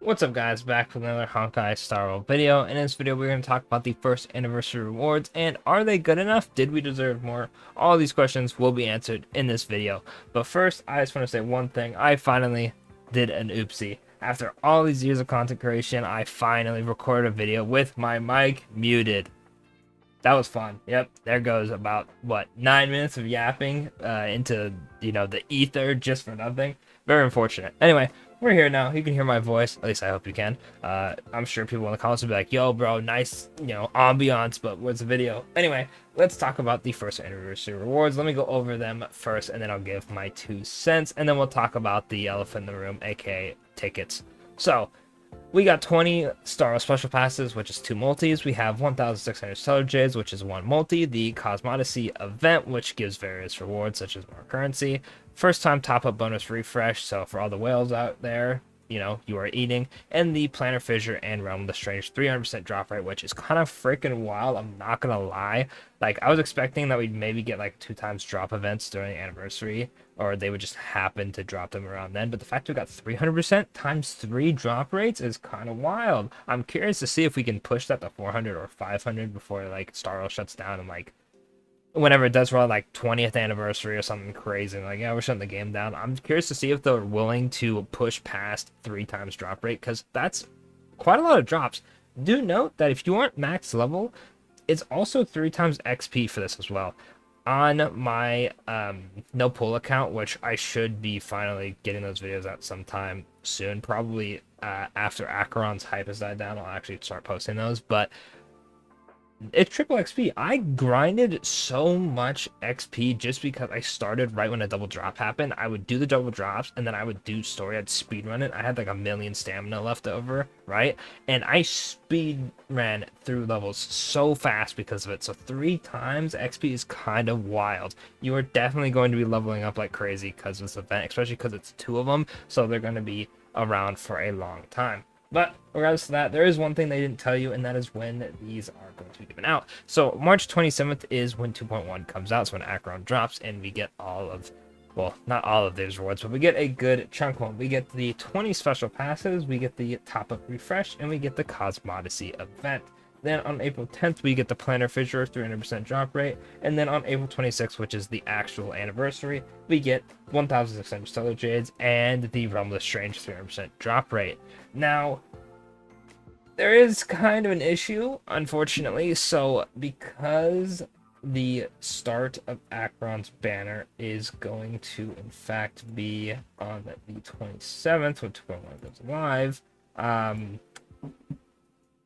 What's up guys, back with another Honkai Star Roll video. In this video we're going to talk about the first anniversary rewards and are they good enough? Did we deserve more? All these questions will be answered in this video. But first I just want to say one thing. I finally did an oopsie. After all these years of content creation, I finally recorded a video with my mic muted. That was fun. Yep, there goes about what 9 minutes of yapping into the ether just for nothing. Very unfortunate. Anyway, we're here now. You can hear my voice. At least I hope you can. I'm sure people in the comments will be like, "Yo, bro, nice, ambiance, but where's the video?" Anyway, let's talk about the first anniversary rewards. Let me go over them first, and then I'll give my 2 cents, and then we'll talk about the elephant in the room, aka tickets. So, we got 20 Star Special Passes, which is 2 multis. We have 1,600 Stellar Jades, which is 1 multi. The Cosmodesy event, which gives various rewards, such as more currency. First time top-up bonus refresh, so for all the whales out there, you are eating. And the Planner Fissure and Realm of the Strange 300% drop rate, which is kind of freaking wild, I'm not gonna lie. Like, I was expecting that we'd maybe get like 2 times drop events during the anniversary, or they would just happen to drop them around then. But the fact we got 300% times 3 drop rates is kind of wild. I'm curious to see if we can push that to 400 or 500 before like Star Wars shuts down and like whenever it does for like 20th anniversary or something crazy. Like, yeah, we're shutting the game down. I'm curious to see if they're willing to push past 3 times drop rate, because that's quite a lot of drops. Do note that if you aren't max level, it's also 3 times XP for this as well. On my no pull account, which I should be finally getting those videos out sometime soon, probably after Acheron's hype has died down, I'll actually start posting those. But it's triple XP. I grinded so much XP just because I started right when a double drop happened. I would do the double drops and then I would do story. I'd speed run it. I had like 1,000,000 stamina left over, right? And I speed ran through levels so fast because of it. So 3 times XP is kind of wild. You are definitely going to be leveling up like crazy because of this event, especially because it's 2 of them. So they're going to be around for a long time. But regardless of that, there is one thing they didn't tell you, and that is when these are going to be given out. So March 27th is when 2.1 comes out, so when Acheron drops, and we get all of, well, not all of these rewards, but we get a good chunk of them. We get the 20 special passes, we get the top-up refresh, and we get the Cosmodesy event. Then on April 10th, we get the Planner Fissure 300% drop rate. And then on April 26th, which is the actual anniversary, we get 1,600 Stellar Jades and the Realm of the Strange 300% drop rate. Now, there is kind of an issue, unfortunately. So, because the start of Acheron's banner is going to, in fact, be on the 27th, when 2.1 goes live,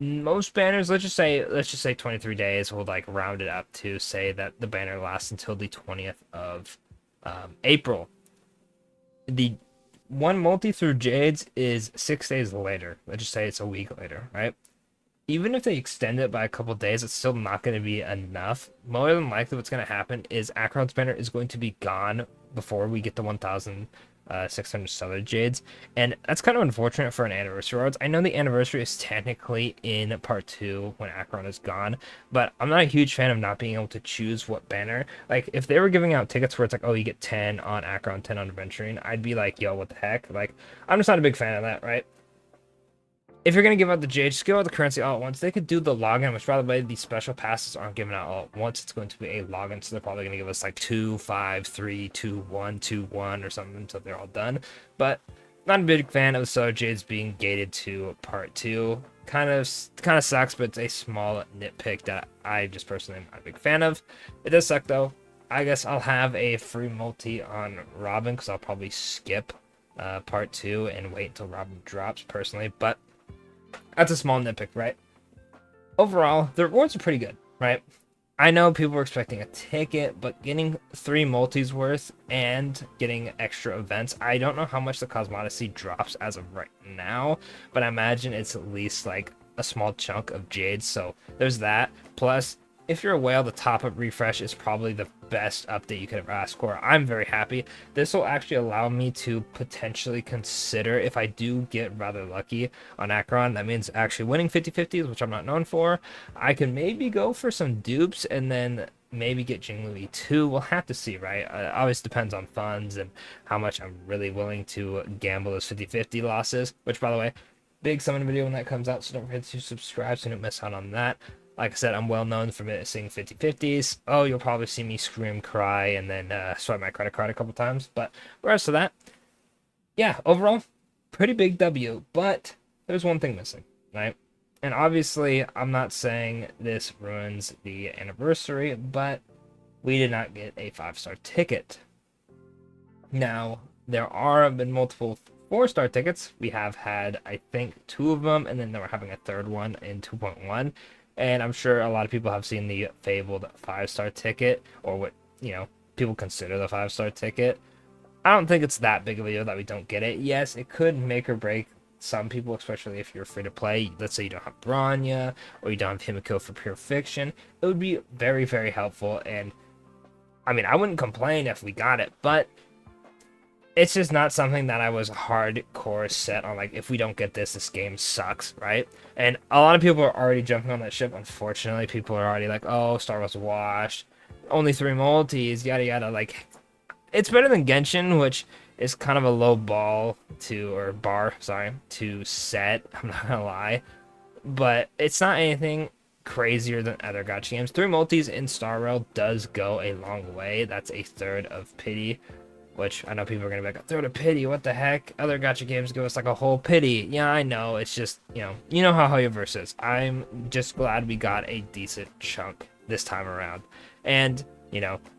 most banners, let's just say 23 days, we'll like round it up to say that the banner lasts until the 20th of April. The one multi through Jades is 6 days later. Let's just say it's a week later, right? Even if they extend it by a couple days, it's still not going to be enough. More than likely what's going to happen is Acheron's banner is going to be gone before we get the 1,600 Stellar Jades, and that's kind of unfortunate for an anniversary rewards. I know the anniversary is technically in part 2 when Acheron is gone, but I'm not a huge fan of not being able to choose what banner. Like, if they were giving out tickets where it's like, oh, you get 10 on Acheron, 10 on Adventuring, I'd be like, yo, what the heck? Like, I'm just not a big fan of that, right? If you're going to give out the Jade, just give out the currency all at once. They could do the login, which, by the way, these special passes aren't given out all at once. It's going to be a login, so they're probably going to give us like 2, 5, 3, 2, 1, 2, 1 or something until they're all done. But not a big fan of the Solar Jades being gated to part 2. Kind of sucks, but it's a small nitpick that I just personally am not a big fan of. It does suck, though. I guess I'll have a free multi on Robin, because I'll probably skip part 2 and wait until Robin drops, personally. But that's a small nitpick, right? Overall, the rewards are pretty good, right? I know people were expecting a ticket, but getting 3 multis worth and getting extra events, I don't know how much the Cosmodesy drops as of right now, but I imagine it's at least like a small chunk of Jade, so there's that. Plus, if you're a whale, the top-up refresh is probably the best update you could ever ask for. I'm very happy. This will actually allow me to potentially consider, if I do get rather lucky on Acheron, that means actually winning 50-50s, which I'm not known for, I can maybe go for some dupes and then maybe get Jinglu 2. We'll have to see, right? It always depends on funds and how much I'm really willing to gamble those 50-50 losses, which, by the way, big summon video when that comes out, so don't forget to subscribe so you don't miss out on that. Like I said, I'm well known for missing 50/50s. Oh, you'll probably see me scream, cry, and then swipe my credit card a couple times. But rest of that, yeah, overall, pretty big W. But there's one thing missing, right? And obviously, I'm not saying this ruins the anniversary, but we did not get a 5-star ticket. Now, there are been multiple 4-star tickets. We have had, I think, 2 of them, and then we're having a third one in 2.1. And I'm sure a lot of people have seen the fabled 5-star ticket, or what, people consider the 5-star ticket. I don't think it's that big of a deal that we don't get it. Yes, it could make or break some people, especially if you're free to play. Let's say you don't have Bronya, or you don't have Himiko for Pure Fiction. It would be very, very helpful, and I mean, I wouldn't complain if we got it, but it's just not something that I was hardcore set on. Like, if we don't get this game sucks, right? And a lot of people are already jumping on that ship. Unfortunately, people are already like, oh, Star Wars washed. Only 3 multis, yada yada. Like, it's better than Genshin, which is kind of a low bar to set. I'm not gonna lie. But it's not anything crazier than other gacha games. 3 multis in Star Rail does go a long way. That's a third of pity. Which I know people are going to be like, a third of pity, what the heck? Other gacha games give us like a whole pity. Yeah, I know. It's just, you know how Hoyoverse is. I'm just glad we got a decent chunk this time around. And,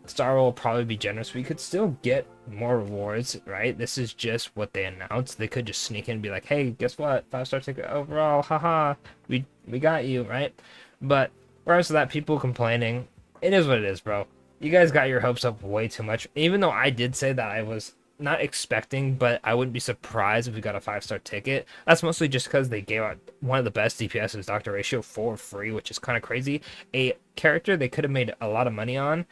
Star will probably be generous. We could still get more rewards, right? This is just what they announced. They could just sneak in and be like, hey, guess what? 5-star ticket overall. Haha. We got you, right? But whereas that, people complaining, it is what it is, bro. You guys got your hopes up way too much. Even though I did say that I was not expecting, but I wouldn't be surprised if we got a 5-star ticket. That's mostly just because they gave out one of the best DPSs, Dr. Ratio, for free, which is kind of crazy. A character they could have made a lot of money on,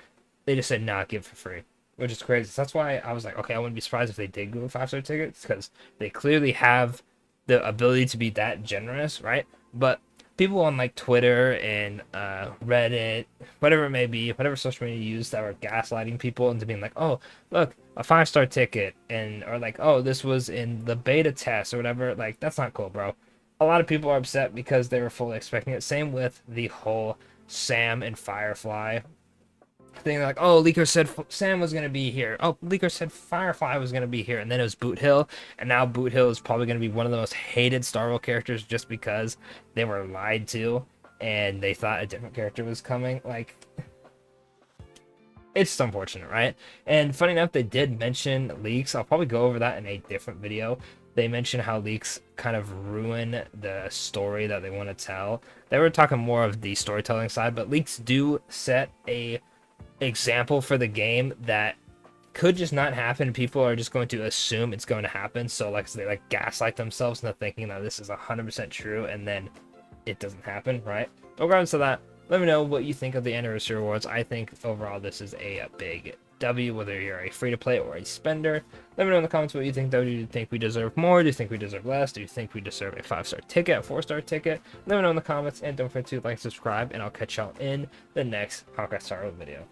they just said, nah, give it for free, which is crazy. So that's why I was like, okay, I wouldn't be surprised if they did give a 5-star ticket, because they clearly have the ability to be that generous, right? But people on like Twitter and Reddit, whatever it may be, whatever social media you use, that were gaslighting people into being like, oh, look, a 5-star ticket, or like, oh, this was in the beta test or whatever. Like, that's not cool, bro. A lot of people are upset because they were fully expecting it. Same with the whole Sam and Firefly thing. Like, oh, Leaker said Sam was going to be here. Oh, Leaker said Firefly was going to be here. And then it was Boot Hill. And now Boot Hill is probably going to be one of the most hated Star Wars characters just because they were lied to and they thought a different character was coming. Like, it's unfortunate, right? And funny enough, they did mention leaks. I'll probably go over that in a different video. They mentioned how leaks kind of ruin the story that they want to tell. They were talking more of the storytelling side, but leaks do set a example for the game that could just not happen. People are just going to assume it's going to happen, so like they like gaslight themselves into thinking that this is 100% true, and then it doesn't happen, right? Regardless of that, let me know what you think of the anniversary rewards. I think overall this is a big W, whether you're a free-to-play or a spender. Let me know in the comments what you think, though. Do you think we deserve more? Do you think we deserve less? Do you think we deserve a 5-star ticket, a 4-star ticket? Let me know in the comments, and don't forget to like, subscribe, and I'll catch y'all in the next Honkai Star Wars video.